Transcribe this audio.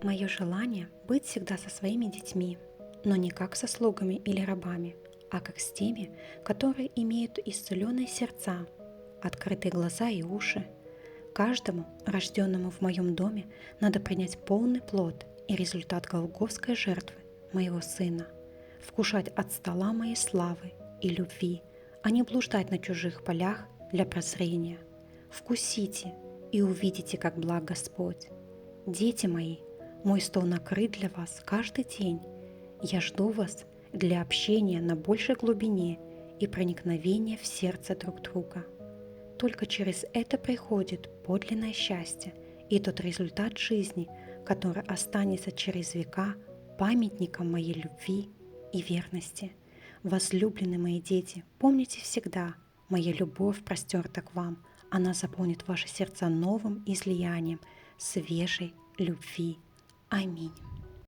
Мое желание быть всегда со своими детьми, но не как со слугами или рабами, а как с теми, которые имеют исцеленные сердца, открытые глаза и уши. Каждому, рожденному в моем доме, надо принять полный плод и результат голгофской жертвы моего сына, вкушать от стола моей славы и любви, а не блуждать на чужих полях для прозрения. Вкусите и увидите, как благ Господь. Дети мои, мой стол накрыт для вас каждый день. Я жду вас для общения на большей глубине и проникновения в сердце друг друга. Только через это приходит подлинное счастье и тот результат жизни, который останется через века памятником моей любви и верности. Возлюбленные мои дети, помните всегда, моя любовь простерта к вам, она заполнит ваши сердца новым излиянием свежей любви. Аминь.